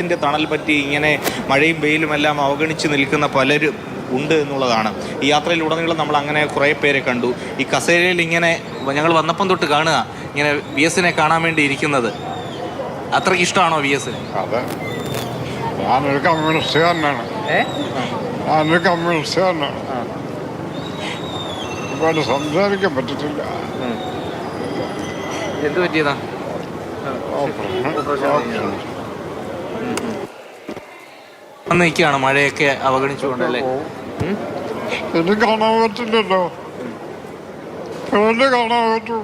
ിന്റെ തണൽ പറ്റി ഇങ്ങനെ മഴയും വെയിലും എല്ലാം അവഗണിച്ച് നിൽക്കുന്ന പലരും ഉണ്ട് എന്നുള്ളതാണ്. ഈ യാത്രയിലുടനീളം നമ്മൾ അങ്ങനെ കുറേ പേരെ കണ്ടു. ഈ കസേരയിൽ ഇങ്ങനെ ഞങ്ങൾ വന്നപ്പം തൊട്ട് കാണുക ഇങ്ങനെ വി എസിനെ കാണാൻ വേണ്ടി ഇരിക്കുന്നത്. അത്രയ്ക്ക് ഇഷ്ടമാണോ വി എസിന്? അതെ, ഞാനൊരു കമ്മ്യൂണിസ്റ്റുകാരനാണ്. ഞാനൊരു കമ്മ്യൂണിസ്റ്റുകാരനാണ്. ഒരുപാട് സംസാരിക്കാൻ പറ്റത്തില്ല. എന്ത് പറ്റിയതാ? നിൽക്കുകയാണ് മഴയൊക്കെ അവഗണിച്ചുകൊണ്ടല്ലേ? എനിക്ക് കാണാൻ പറ്റില്ലല്ലോ, കാണാൻ പറ്റൂ.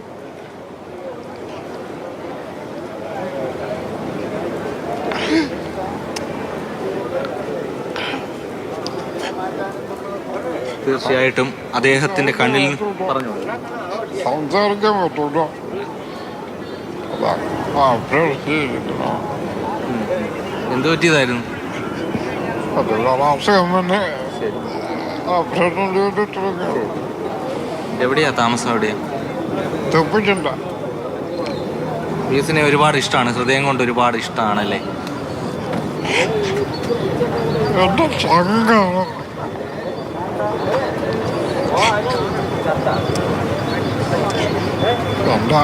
തീർച്ചയായിട്ടും അദ്ദേഹത്തിന്റെ കണ്ണിൽ പറഞ്ഞു സംസാരിക്കാൻ പറ്റൂല. എന്ത് പറ്റിയതായിരുന്നു? എവിടെയാ താമസം? എവിടെയാ? വി എസിനെ ഒരുപാട് ഇഷ്ടമാണ്, ഹൃദയം കൊണ്ട് ഒരുപാട് ഇഷ്ടമാണല്ലേ? എന്റെ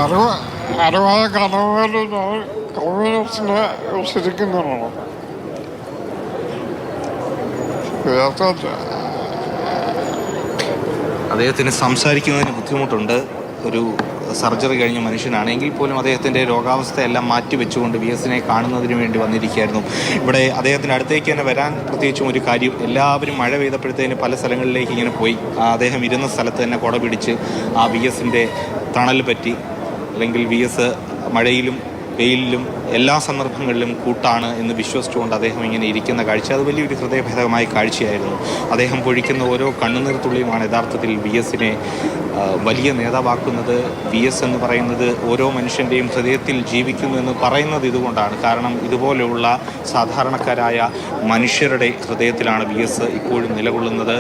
അറിവായ കഥകളിൽ ഞാൻ കമ്മ്യൂണിസ്റ്റിനെ വിശ്വസിക്കുന്നതാണ്. അദ്ദേഹത്തിന് സംസാരിക്കുന്നതിന് ബുദ്ധിമുട്ടുണ്ട്. ഒരു സർജറി കഴിഞ്ഞ മനുഷ്യനാണെങ്കിൽ പോലും അദ്ദേഹത്തിൻ്റെ രോഗാവസ്ഥയെല്ലാം മാറ്റി വെച്ചുകൊണ്ട് വി എസിനെ കാണുന്നതിന് വേണ്ടി വന്നിരിക്കുകയായിരുന്നു. ഇവിടെ അദ്ദേഹത്തിൻ്റെ അടുത്തേക്ക് തന്നെ വരാൻ പ്രത്യേകിച്ചും ഒരു കാര്യം, എല്ലാവരും മഴ പെയ്തപ്പോഴത്തേന് പല സ്ഥലങ്ങളിലേക്ക് ഇങ്ങനെ പോയി. അദ്ദേഹം ഇരുന്ന സ്ഥലത്ത് തന്നെ കുട പിടിച്ച് ആ വി എസിൻ്റെ തണൽ പറ്റി, അല്ലെങ്കിൽ വി എസ് മഴയിലും വെയിലിലും എല്ലാ സന്ദർഭങ്ങളിലും കൂട്ടാണ് എന്ന് വിശ്വസിച്ചുകൊണ്ട് അദ്ദേഹം ഇങ്ങനെ ഇരിക്കുന്ന കാഴ്ച, അത് വലിയൊരു ഹൃദയഭേദമായ കാഴ്ചയായിരുന്നു. അദ്ദേഹം പൊഴിക്കുന്ന ഓരോ കണ്ണുനീർ തുള്ളിയുമാണ് യഥാർത്ഥത്തിൽ വി എസിനെ വലിയ നേതാവാക്കുന്നത്. വി എസ് എന്ന് പറയുന്നത് ഓരോ മനുഷ്യൻ്റെയും ഹൃദയത്തിൽ ജീവിക്കുന്നു എന്ന് പറയുന്നത് ഇതുകൊണ്ടാണ്. കാരണം ഇതുപോലെയുള്ള സാധാരണക്കാരായ മനുഷ്യരുടെ ഹൃദയത്തിലാണ് വി എസ് ഇപ്പോഴും നിലകൊള്ളുന്നത്.